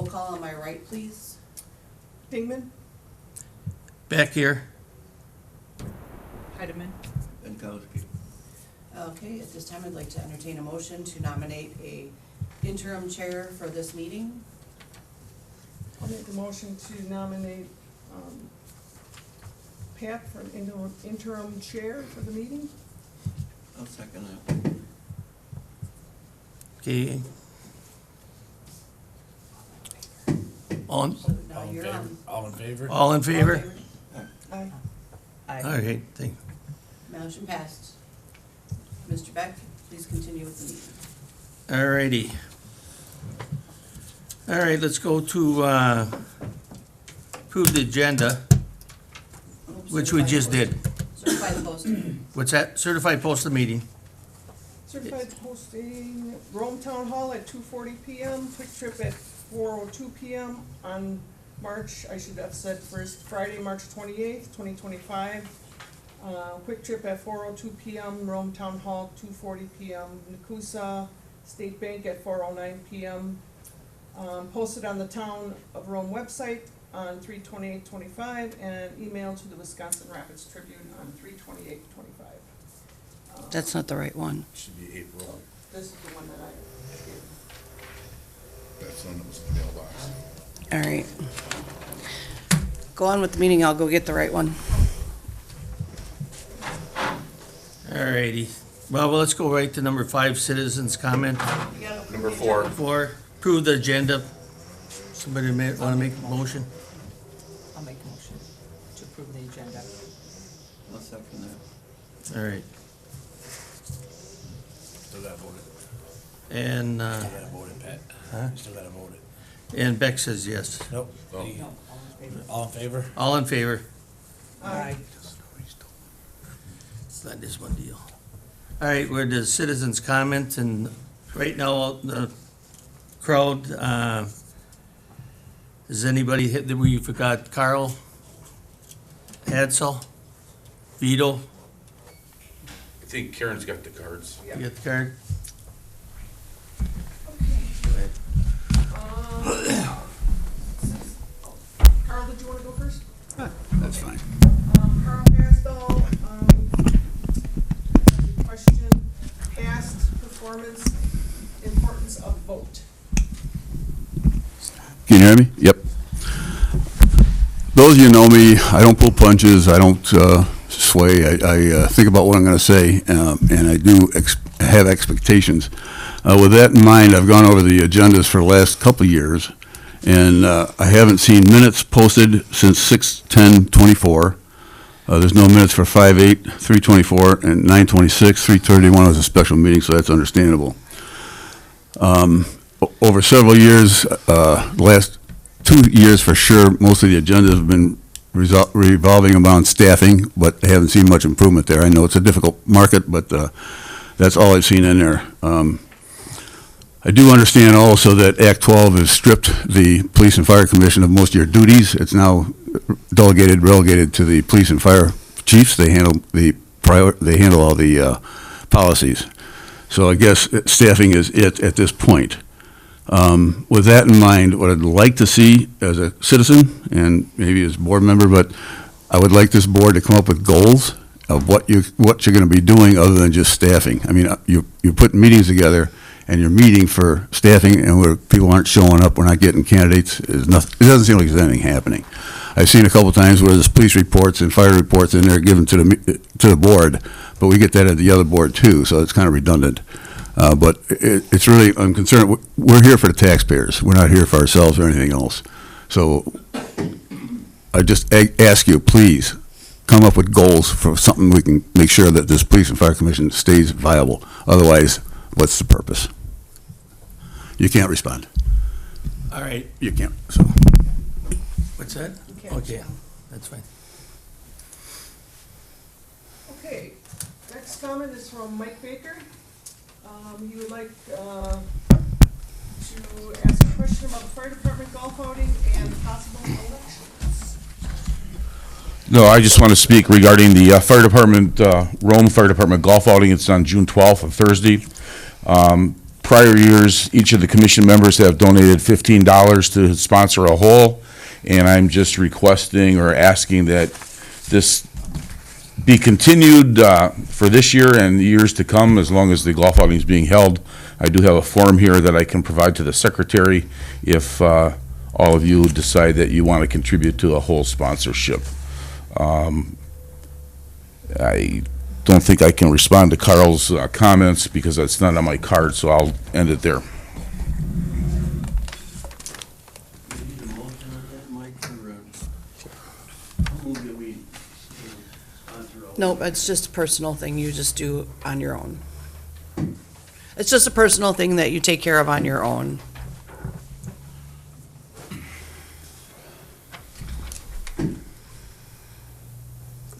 call on my right, please. Pingman? Back here. Heidemann. Binkowski. Okay, at this time, I'd like to entertain a motion to nominate a interim chair for this meeting. I'll make a motion to nominate Pat for an interim chair for the meeting. I'll second that. Okay. On, So now you're on. All in favor? all in favor? Aye. Aye. All right, thank, Motion passed. Mr. Beck, please continue with the meeting. all righty. All right, let's go to, approve the agenda, Oops, which we certified just post- did. Certified posting. What's that? Certified post the meeting. Certified posting, Rome Town Hall at 2:40 PM, Quick Trip at 4:02 PM on March, I should have said first, Friday, March 28th, 2025. Quick Trip at 4:02 PM, Rome Town Hall, 2:40 PM, Nakusa State Bank at 4:09 PM. Posted on the Town of Rome website on 3/28/25 and emailed to the Wisconsin Rapids Tribune on 3/28/25. That's not the right one. Should be April. This is the one that I gave. That's one that was in the mailbox. All right. Go on with the meeting, I'll go get the right one. All righty. Well, let's go right to number 5, citizens' comment. You gotta approve Number the 4. agenda. 4, approve the agenda. Somebody want to make a motion? I'll make a motion to approve the agenda. I'll second that. All right. Still gotta vote it. And, You gotta vote it, Pat. Huh? You still gotta vote it. and Beck says yes. Nope. Oh. All in favor? All in favor? Aye. It's not this one deal. All right, we're the citizens' comment, and right now, the crowd, is anybody hit, we forgot Carl, Hadsel, Vito, I think Karen's got the cards. you got the card? Carl, did you want to go first? That's fine. Carl Hasdall, question, past performance, importance of vote. Can you hear me? Yep. Those of you who know me, I don't pull punches, I don't sway, I think about what I'm going to say, and I do have expectations. With that in mind, I've gone over the agendas for the last couple of years, and I haven't seen minutes posted since 6/10/24. There's no minutes for 5/8, 3/24, and 9/26. 3/31 was a special meeting, so that's understandable. Over several years, last 2 years for sure, most of the agendas have been revolving around staffing, but I haven't seen much improvement there. I know it's a difficult market, but that's all I've seen in there. I do understand also that Act 12 has stripped the Police and Fire Commission of most of your duties. It's now relegated to the police and fire chiefs. They handle all the policies. So I guess staffing is it at this point. With that in mind, what I'd like to see as a citizen and maybe as a board member, but I would like this board to come up with goals of what you're going to be doing other than just staffing. I mean, you put meetings together and you're meeting for staffing, and where people aren't showing up, we're not getting candidates. It doesn't seem like there's anything happening. I've seen a couple times where there's police reports and fire reports in there given to the board, but we get that at the other board too, so it's kind of redundant. But it's really, I'm concerned, we're here for the taxpayers. We're not here for ourselves or anything else. So I just ask you, please, come up with goals for something we can make sure that this police and fire commission stays viable. Otherwise, what's the purpose? You can't respond. All right, You can't, so. what's that? Okay. Okay, that's fine. Okay, next comment is from Mike Baker. He would like to ask a question about the fire department golf outing and possible elections. No, I just want to speak regarding the fire department, Rome Fire Department golf outing. It's on June 12th, a Thursday. prior years, each of the commission members have donated $15 to sponsor a hole, and I'm just requesting or asking that this be continued for this year and years to come, as long as the golf outing is being held. I do have a form here that I can provide to the secretary if all of you decide that you want to contribute to a hole sponsorship. I don't think I can respond to Carl's comments because it's not on my card, so I'll end it there. We need a motion on that, Mike, or, I'll move that we sponsor all. No, it's just a personal thing you just do on your own. It's just a personal thing that you take care of on your own.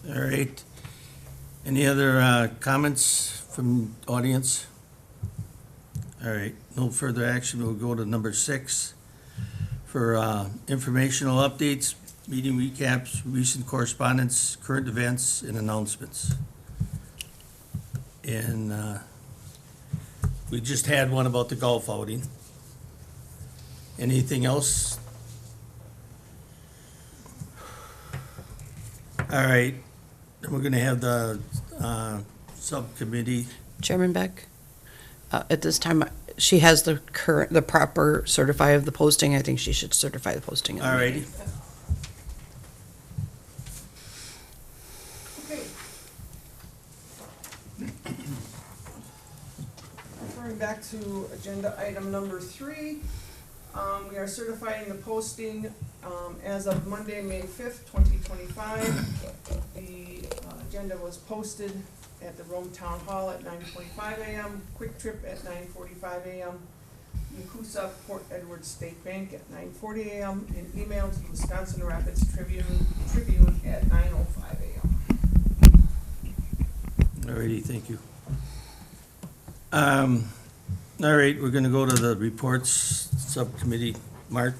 All right. Any other comments from audience? All right, no further action. We'll go to number 6 for informational updates, meeting recaps, recent correspondence, current events, and announcements. And we just had one about the golf outing. Anything else? All right, then we're gonna have the subcommittee. Chairman Beck, at this time, she has the proper certify of the posting. I think she should certify the posting. of the All meeting. righty. Okay. Referring back to agenda item number 3, we are certifying the posting as of Monday, May 5th, 2025. The agenda was posted at the Rome Town Hall at 9:45 a.m., Quick Trip at 9:45 a.m., Nakusa Port Edward State Bank at 9:40 a.m., and emailed to the Wisconsin Rapids Tribune at 9:05 a.m. All righty, thank you. All right, we're gonna go to the reports subcommittee. Mark?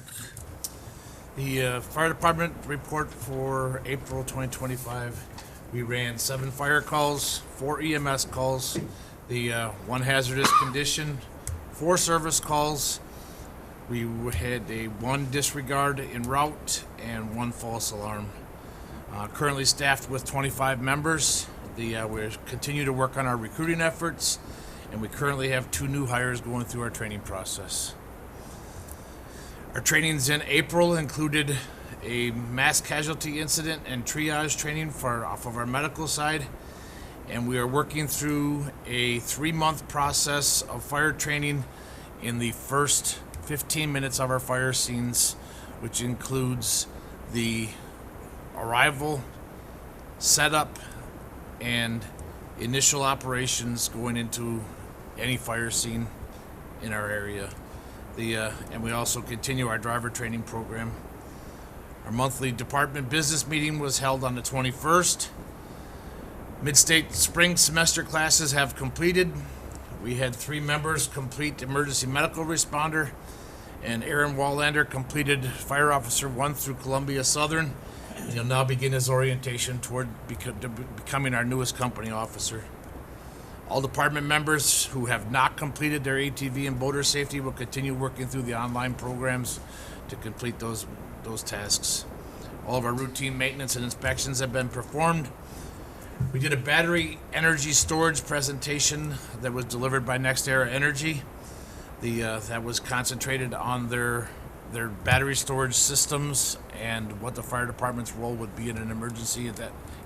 The fire department report for April 2025, we ran 7 fire calls, 4 EMS calls, the 1 hazardous condition, 4 service calls. We had a 1 disregard en route and 1 false alarm. Currently staffed with 25 members. We continue to work on our recruiting efforts, and we currently have 2 new hires going through our training process. Our trainings in April included a mass casualty incident and triage training off of our medical side, and we are working through a 3-month process of fire training in the first 15 minutes of our fire scenes, which includes the arrival, setup, and initial operations going into any fire scene in our area. And we also continue our driver training program. Our monthly department business meeting was held on the 21st. Mid-state spring semester classes have completed. We had 3 members complete emergency medical responder, and Aaron Wallander completed Fire Officer 1 through Columbia Southern. And he'll now begin his orientation toward becoming our newest company officer. All department members who have not completed their ATV and boater safety will continue working through the online programs to complete those tasks. All of our routine maintenance and inspections have been performed. We did a battery energy storage presentation that was delivered by NextEra Energy. That was concentrated on their battery storage systems and what the fire department's role would be in an emergency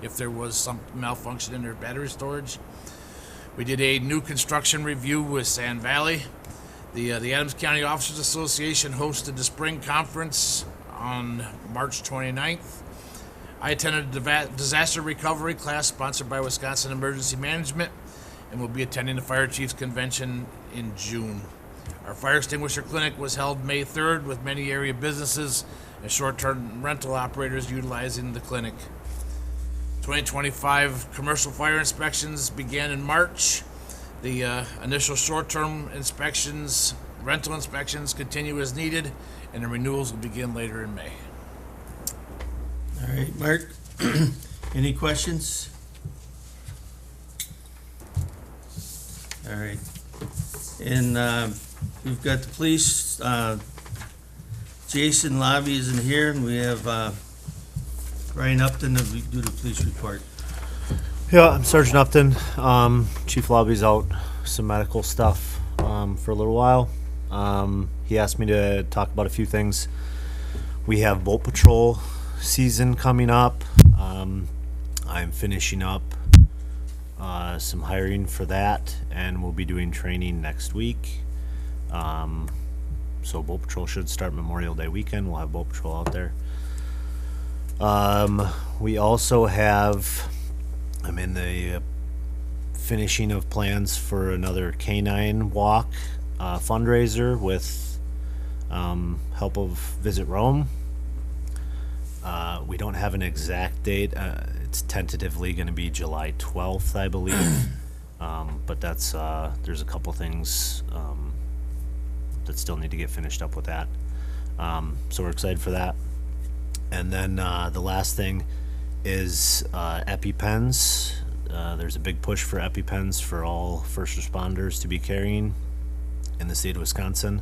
if there was some malfunction in their battery storage. We did a new construction review with Sand Valley. The Adams County Officers Association hosted the spring conference on March 29th. I attended a disaster recovery class sponsored by Wisconsin Emergency Management and will be attending the Fire Chiefs Convention in June. Our fire extinguisher clinic was held May 3rd with many area businesses and short-term rental operators utilizing the clinic. 2025 commercial fire inspections began in March. The initial short-term inspections, rental inspections continue as needed, and the renewals will begin later in May. All right, Mark, any questions? All right. And we've got the police, Jason Lobby isn't here, and we have Ryan Upton to do the police report. Yeah, I'm Sergeant Upton. Chief Lobby's out, some medical stuff for a little while. He asked me to talk about a few things. We have boat patrol season coming up. I'm finishing up some hiring for that, and we'll be doing training next week. So boat patrol should start Memorial Day weekend. We'll have boat patrol out there. We also have, I'm in the finishing of plans for another canine walk fundraiser with help of Visit Rome. We don't have an exact date. It's tentatively going to be July 12th, I believe. But that's there's a couple things that still need to get finished up with that. So we're excited for that. And then the last thing is EpiPens. There's a big push for EpiPens for all first responders to be carrying in the state of Wisconsin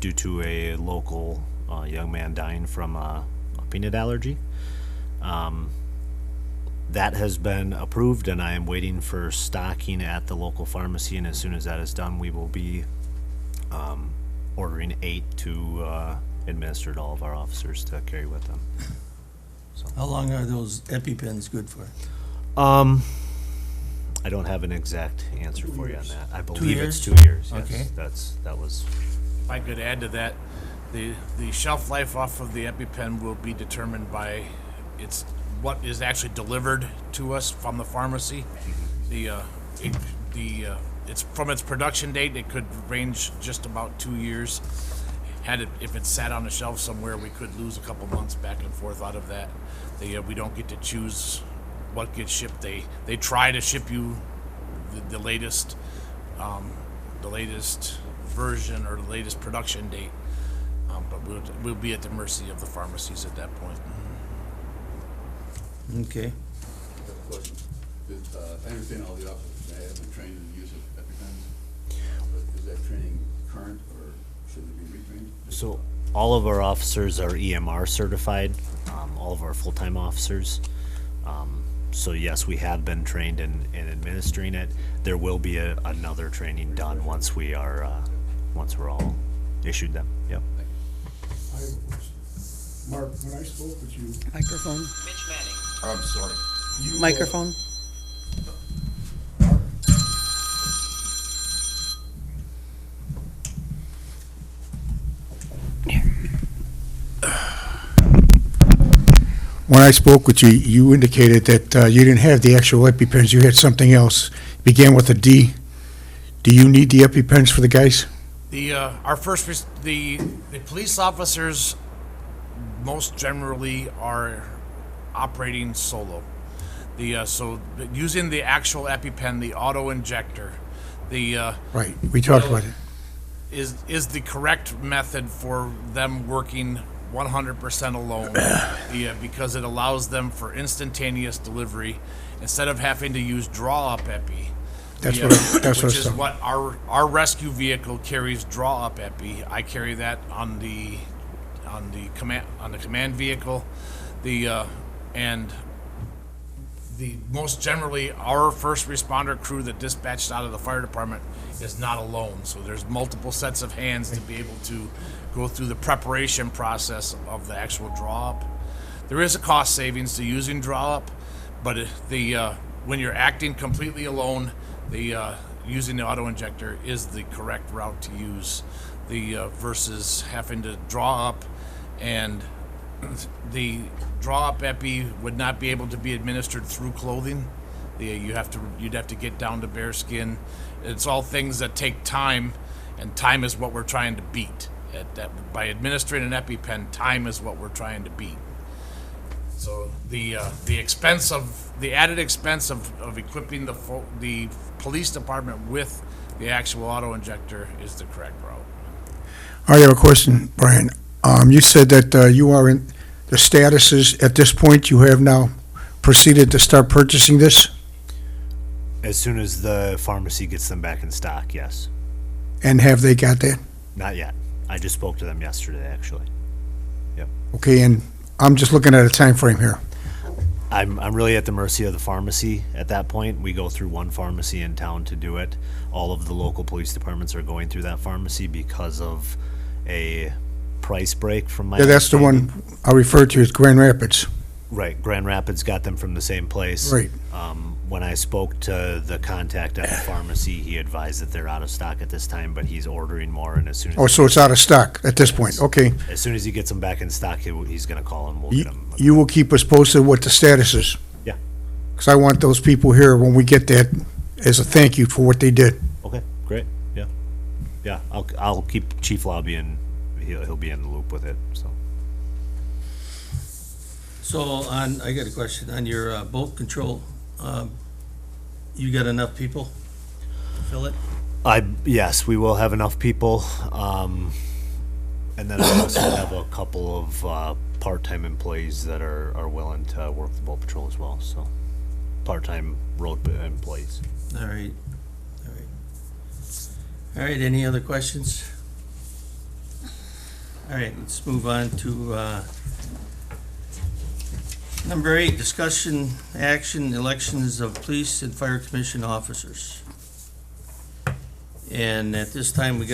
due to a local young man dying from a peanut allergy. That has been approved, and I am waiting for stocking at the local pharmacy, and as soon as that is done, we will be ordering 8 to administer to all of our officers to carry with them. How long are those EpiPens good for? I don't have an exact answer for you on that. I 2 believe years? it's 2 years, yes. Okay. That was, If I could add to that, the shelf life off of the EpiPen will be determined by what is actually delivered to us from the pharmacy. It's from its production date, it could range just about 2 years. If it sat on a shelf somewhere, we could lose a couple months back and forth out of that. We don't get to choose what gets shipped. They try to ship you the latest version or the latest production date, but we'll be at the mercy of the pharmacies at that point. Okay. I understand all the officers have been trained in the use of EpiPens, but is that training current or should it be retrained? so all of our officers are EMR certified, all of our full-time officers. So yes, we have been trained in administering it. There will be another training done once we're all issued them. Yep. Mark, when I spoke with you, Microphone, I'm sorry. you. microphone. Mark, when I spoke with you, you indicated that you didn't have the actual EpiPens, you had something else. Began with a D. Do you need the EpiPens for the guys? The police officers most generally are operating solo. So using the actual EpiPen, the auto injector, Right, we talked about it. is the correct method for them working 100% alone, because it allows them for instantaneous delivery instead of having to use draw-up epi. That's Yeah, what I- that's what I which is saw. what our rescue vehicle carries draw-up epi. I carry that on the command vehicle, and the most generally our first responder crew that dispatched out of the fire department is not alone. So there's multiple sets of hands to be able to go through the preparation process of the actual draw-up. There is a cost savings to using draw-up, but when you're acting completely alone, using the auto injector is the correct route to use. Versus having to draw up, and the draw-up epi would not be able to be administered through clothing. You'd have to get down to bare skin. It's all things that take time, and time is what we're trying to beat. By administering an EpiPen, time is what we're trying to beat. So the added expense of equipping the police department with the actual auto injector is the correct route. I have a question, Brian. You said that you are in, the status is, at this point, you have now proceeded to start purchasing this? As soon as the pharmacy gets them back in stock, yes. And have they got that? Not yet. I just spoke to them yesterday, actually. Okay, and I'm just looking at a time frame here. I'm really at the mercy of the pharmacy at that point. We go through one pharmacy in town to do it. All of the local police departments are going through that pharmacy because of a price break from my Yeah, that's the understanding. one I referred to as Grand Rapids. Right, Grand Rapids got them from the same place. Right. When I spoke to the contact at the pharmacy, he advised that they're out of stock at this time, but he's ordering more, and as soon as Oh, so it's out of stock at this point, okay. as soon as he gets them back in stock, he's gonna call and we'll get them. You will keep us posted what the status is? Yeah. Because I want those people here, when we get that, as a thank you for what they did. Okay, great, yeah. Yeah, I'll keep Chief Lobby and he'll be in the loop with it, so. So I got a question, on your boat control, you got enough people? Fill it? Yes, we will have enough people, and then I also have a couple of, part-time employees that are willing to work the boat patrol as well, so. Part-time road employees. All right, all right. All right, any other questions? All right, let's move on to number 8, discussion, action, elections of police and fire commission officers. And at this time, we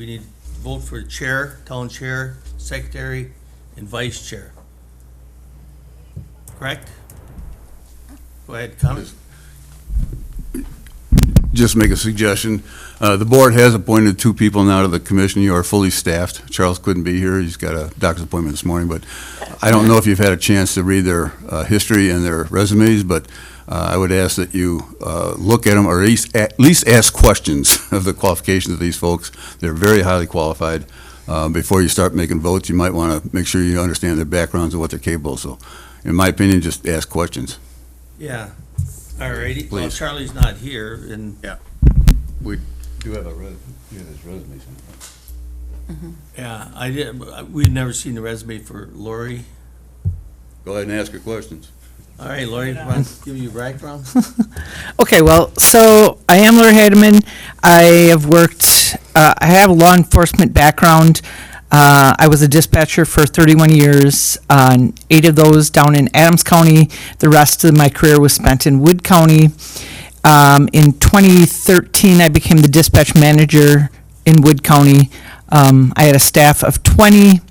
need to vote for chair, town chair, secretary, and vice chair. Correct? Go ahead, comment. Just make a suggestion. The board has appointed 2 people now to the commission. You are fully staffed. Charles couldn't be here. He's got a doctor's appointment this morning, but I don't know if you've had a chance to read their history and their resumes, but I would ask that you look at them or at least ask questions of the qualifications of these folks. They're very highly qualified. Before you start making votes, you might want to make sure you understand their backgrounds and what they're capable of. So, in my opinion, just ask questions. Yeah, all righty. Well, Please. Charlie's not here, and, We do have his resume. yeah, we've never seen the resume for Lori. Go ahead and ask your questions. All right, Lori, want to give you a background? Okay, well, so I am Laura Hademan. I have worked, I have a law enforcement background. I was a dispatcher for 31 years, 8 of those down in Adams County. The rest of my career was spent in Wood County. In 2013, I became the dispatch manager in Wood County. I had a staff of 20,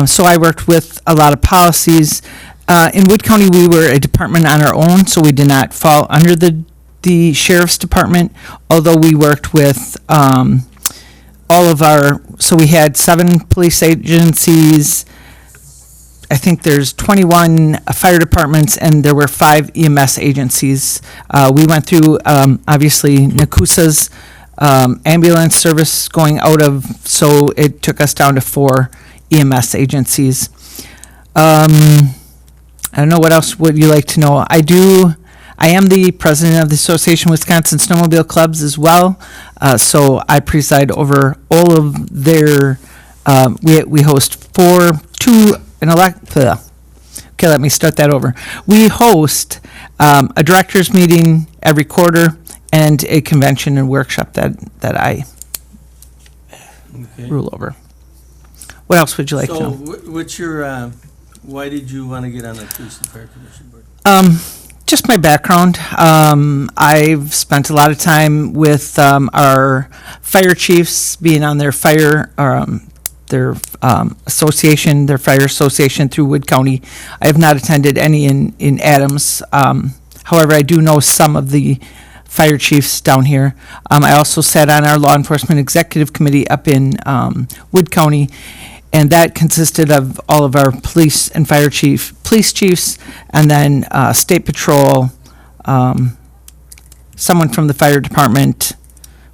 so I worked with a lot of policies. In Wood County, we were a department on our own, so we did not fall under the sheriff's department, although we worked with all of so we had 7 police agencies. I think there's 21 fire departments, and there were 5 EMS agencies. We went through, obviously, Nakusa's ambulance service going out of, so it took us down to 4 EMS agencies. I don't know, what else would you like to know? I am the president of the Association of Wisconsin Snowmobile Clubs as well, so I preside over all of their, we host okay, let me start that over. We host a director's meeting every quarter and a convention and workshop that I Okay. rule over. What else would you like to So, know? what's your, why did you want to get on the police and fire commission board? Just my background. I've spent a lot of time with our fire chiefs, being on their fire, association, their fire association through Wood County. I have not attended any in Adams. However, I do know some of the fire chiefs down here. I also sat on our law enforcement executive committee up in Wood County, and that consisted of all of our police and fire police chiefs, and then state patrol. Someone from the fire department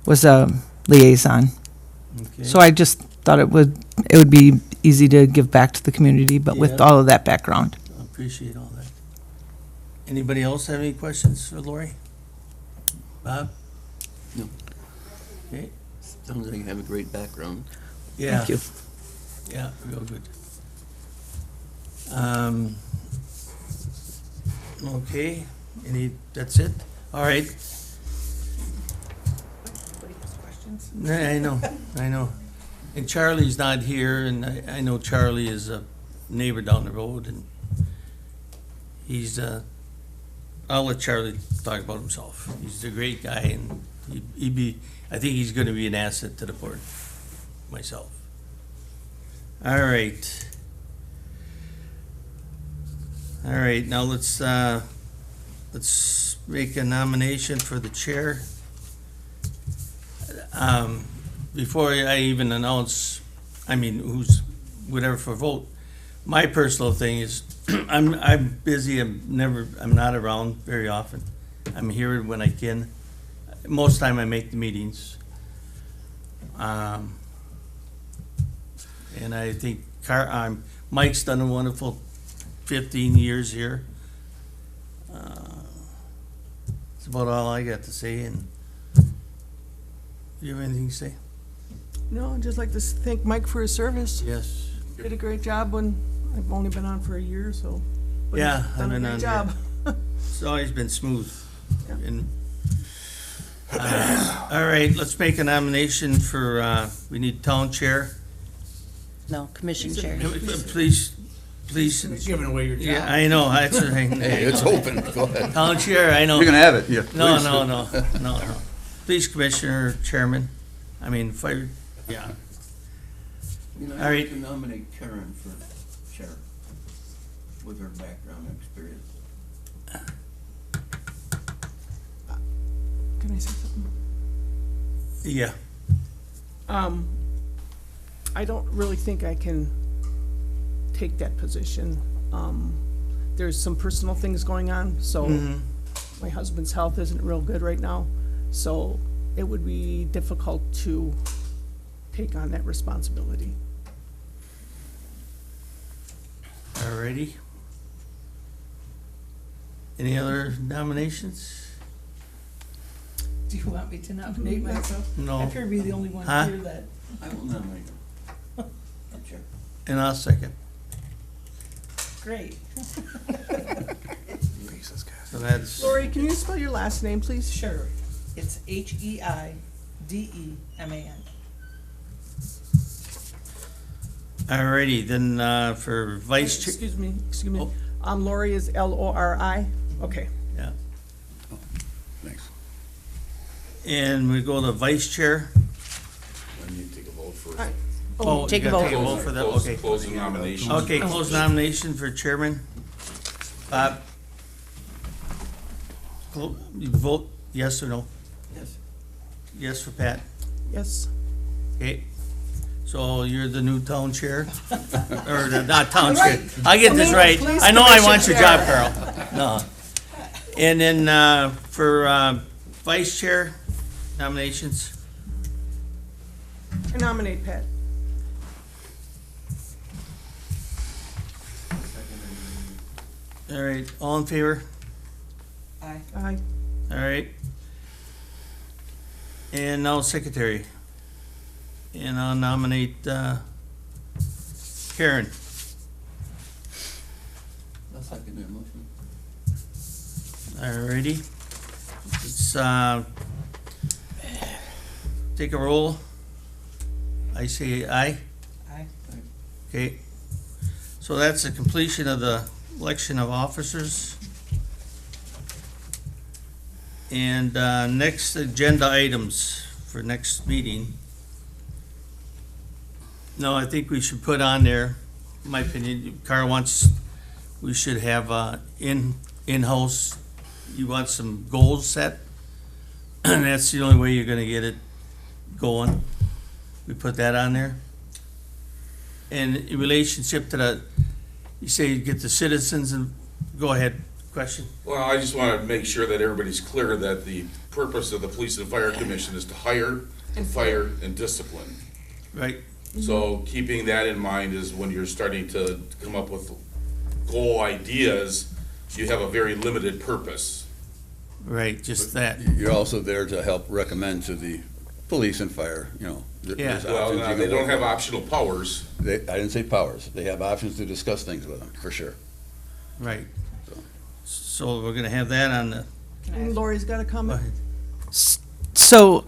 was a liaison. Okay. So I just thought it would be easy to give back to the community, but with Yeah. all of that background. I appreciate all that. Anybody else have any questions for Lori? Bob? No. Okay, Sounds like you have a great background. yeah. Thank you. Yeah, real good. Okay, That's it? All right. Anybody has questions? I know. And Charlie's not here, and I know Charlie is a neighbor down the road, and he's, I'll let Charlie talk about himself. He's a great guy, and I think he's gonna be an asset to the board, myself. All right. All right, now let's make a nomination for the chair. Before I even announce, who's, whatever for vote, my personal thing is, I'm busy, I'm not around very often. I'm here when I can. Most of the time I make the meetings. And I think Mike's done a wonderful 15 years here. That's about all I got to say, and do you have anything to say? No, I'd just like to thank Mike for his service. Yes. Did a great job when, I've only been on for a year, so. but he's Yeah, I've done a been great on job. It's always been smooth. Yeah. And, all right, let's make a nomination for, we need town chair. No, commission chair. Please, Giving away your yeah, job. I know, that's the thing. Hey, it's open, go ahead. Town chair, I know. You're gonna have it, yeah. No, please. no. Please, Commissioner, Chairman, fire, yeah. You know, All I'd right. like to nominate Karen for chair with her background and experience. Can I say something? Yeah, I don't really think I can take that position. There's some personal things going on, so my husband's health isn't real good right now, so it would be difficult to take on that responsibility. all righty. Any other nominations? Do you want me to nominate myself? No, I figure be the only one Huh? here that. I will nominate her. Chair. and I'll second. Great. So that's, Lori, can you spell your last name, please? Sure. It's Heideman. all righty, then, for vice chair, Excuse me. Oh. Lori is Lori? Okay. yeah. Thanks. And we go to vice chair. I need to take a vote first. Alright. Oh, Take you a gotta vote. Take a vote for that, Close- okay. Close the nomination. Okay, close nomination for chairman. Bob? You vote yes or no? Yes. Yes for Pat? Yes. Okay. So you're the new town chair? Or not town chair? I get this right. I know I want your job, Carl. No. And then, for, vice chair nominations, I nominate Pat. all right, all in favor? Aye. Aye. All right. And now secretary. And I'll nominate, Karen. I'll second that motion. All righty. Let's, take a roll. I say aye. Aye. Okay. So that's the completion of the election of officers. And, next agenda items for next meeting. No, I think we should put on there, in my opinion, Carl wants, we should have, in-house, you want some goals set? And that's the only way you're gonna get it going. We put that on there. And in relationship to the, you say you get the citizens and, go ahead, question? Well, I just want to make sure that everybody's clear that the purpose of the Police and Fire Commission is to hire, fire, and discipline. Right, So keeping that in mind is when you're starting to come up with goal ideas, you have a very limited purpose. right, just that. You're also there to help recommend to the police and fire, you know. Yeah. there's Well, options you they can don't work have with. optional powers. I didn't say powers. They have options to discuss things with them, for sure. Right. so we're gonna have that on the, Lori's got a comment? So,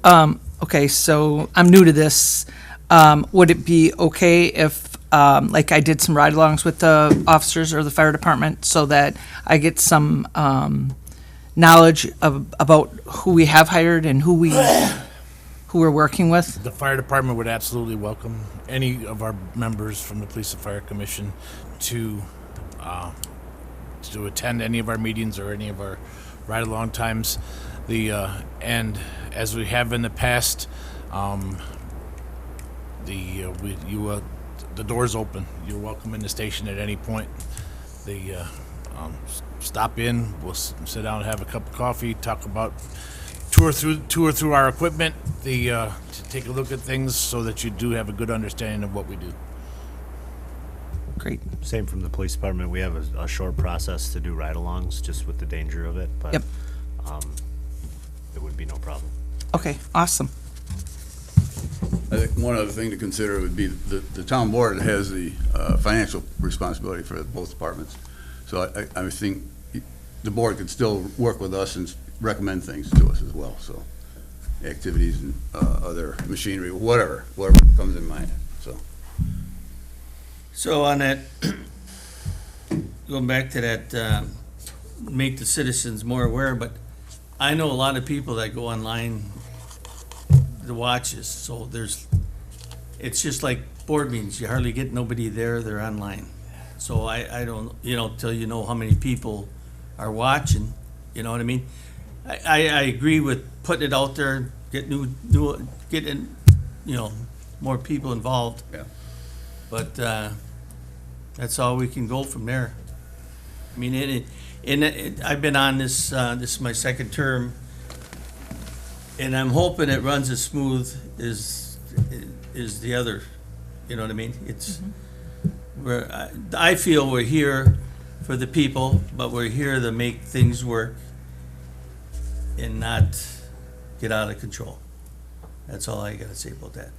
okay, so I'm new to this. Would it be okay if, like I did some ride-alongs with the officers or the fire department so that I get some, knowledge about who we have hired and who we're working with? The fire department would absolutely welcome any of our members from the Police and Fire Commission to attend any of our meetings or any of our ride-along times. And as we have in the past, the door's open. You're welcome in the station at any point. Stop in. We'll sit down and have a cup of coffee. Talk about tour through our equipment. To take a look at things so that you do have a good understanding of what we do. Great. Same from the police department. We have a short process to do ride-alongs, just with the danger of it, but Yep. It would be no problem. Okay, awesome. I think one other thing to consider would be the town board has the financial responsibility for both departments. So I think the board could still work with us and recommend things to us as well, so activities and other machinery, whatever comes in mind, so. so on that, going back to that, make the citizens more aware, but I know a lot of people that go online to watch this, so it's just like board meetings, you hardly get nobody there, they're online. So I don't, till you know how many people are watching, you know what I mean? I agree with putting it out there, getting, more people involved. Yeah. But, that's all we can go from there. I mean, I've been on this, this is my second term, and I'm hoping it runs as smooth as the other, you know what I mean? It's, I feel we're here for the people, but we're here to make things work and not get out of control. That's all I gotta say about that.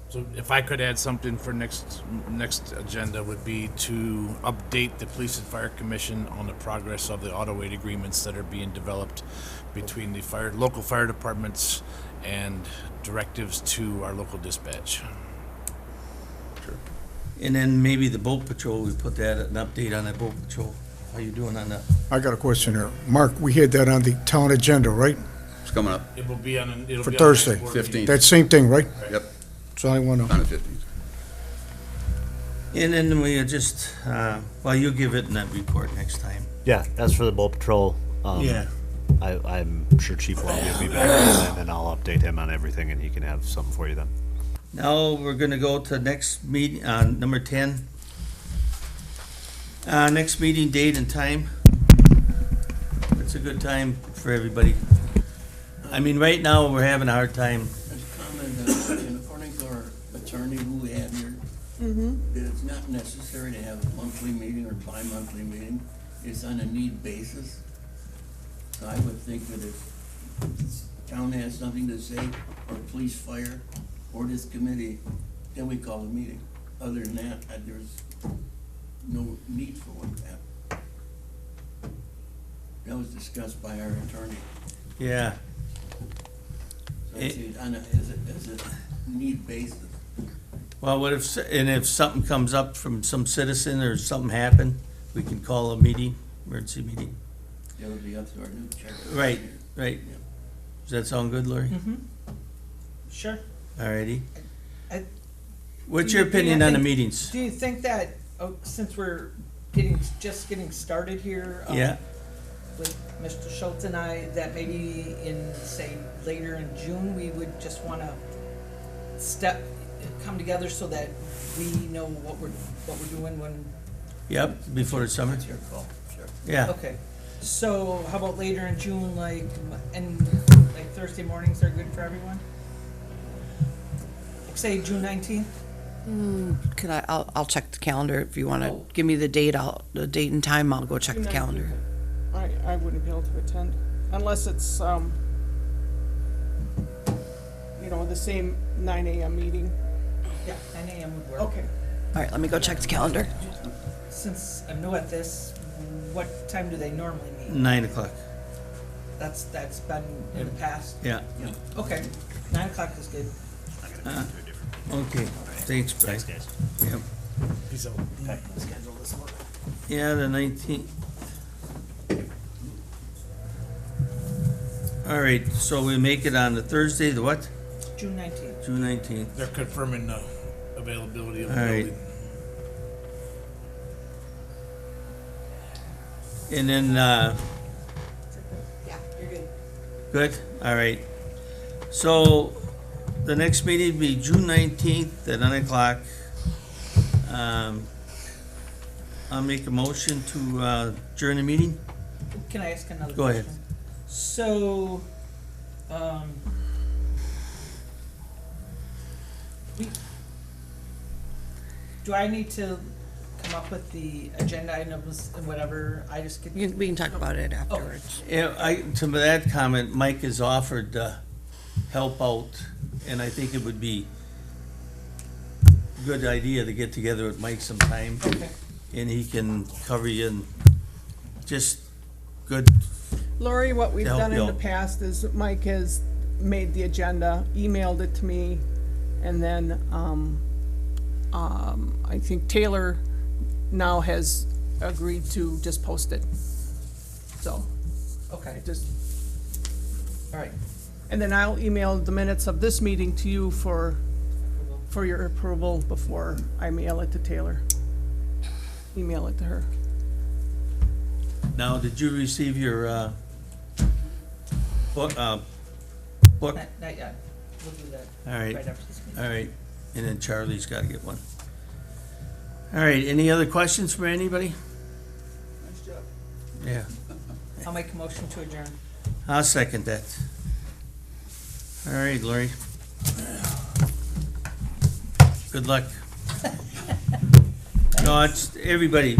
So if I could add something for next agenda would be to update the Police and Fire Commission on the progress of the auto aid agreements that are being developed between the local fire departments and directives to our local dispatch. And then maybe the boat patrol, we put that, an update on that boat patrol. How you doing on that? I got a question here. Mark, we had that on the town agenda, right? It's coming up, It will be on. For Thursday. 15th. That same thing, right? Yep, So I want on to, the 15th. And then we just, you'll give it in that report next time. Yeah, as for the boat patrol, Yeah. I'm sure Chief Welby will be back, and I'll update him on everything, and he can have something for you then. Now, we're gonna go to next meeting, number 10. Next meeting date and time. It's a good time for everybody. I mean, right now, we're having a hard time. There's a comment, and according to our attorney who we have here, that it's not necessary to have a monthly meeting or bi-monthly meeting. It's on a need basis. So I would think that if the town has something to say, or police, fire, or this committee, then we call a meeting. Other than that, there's no need for one. That was discussed by our attorney. Yeah. So I see it on as a need basis. Well, if something comes up from some citizen or something happened, we can call a meeting, emergency meeting. That would be up to our new chair. Right, right. Does that sound good, Lori? Sure. Alrighty. I- What's Do your you- do you opinion on the think- meetings? Do you think that, since we're just getting started here? Yeah, With Mr. Schultz and I, that maybe in, say, later in June, we would just want to come together so that we know what we're doing when, yep, before the summer. It's your call, sure. Yeah, okay. So how about later in June, like Thursday mornings are good for everyone? Like, say, June 19th? I'll check the calendar. If you want to give me the date, the date and time, I'll go check the calendar. I wouldn't be able to attend, unless it's, the same 9 AM meeting. Yeah, 9 AM would work. Okay. All right, let me go check the calendar. since I'm new at this, what time do they normally meet? 9 o'clock, That's been in the past? yeah. Okay, 9 o'clock is good. Okay, thanks, Brian. Thanks, guys. Yep. Peace out. Schedule this one. Yeah, the 19th. All right, so we make it on the Thursday, the what? June 19th. June 19th. They're confirming the availability of the All right. building. And then, Yeah, you're good. good, all right. So, the next meeting will be June 19th at 9 o'clock. I'll make a motion to adjourn the meeting. Can I ask another question? Go ahead. So, do I need to come up with the agenda items and whatever, I just could? We can talk about it afterwards. Yeah, to that comment, Mike has offered to help out, and I think it would be a good idea to get together with Mike sometime, Okay. and he can cover you and just good, Lori, what we've To help done you in the out. past is Mike has made the agenda, emailed it to me, and then, I think Taylor now has agreed to just post it. So, Okay, just, all right. and then I'll email the minutes of this meeting to you for your approval before I mail it to Taylor. Email it to her. now, did you receive your, book, book? Not yet. We'll do that All right. right after this meeting. All right, and then Charlie's gotta get one. All right, any other questions for anybody? Nice job. Yeah, I'll make a motion to adjourn. I'll second that. All right, Lori. Good luck. No, it's, everybody,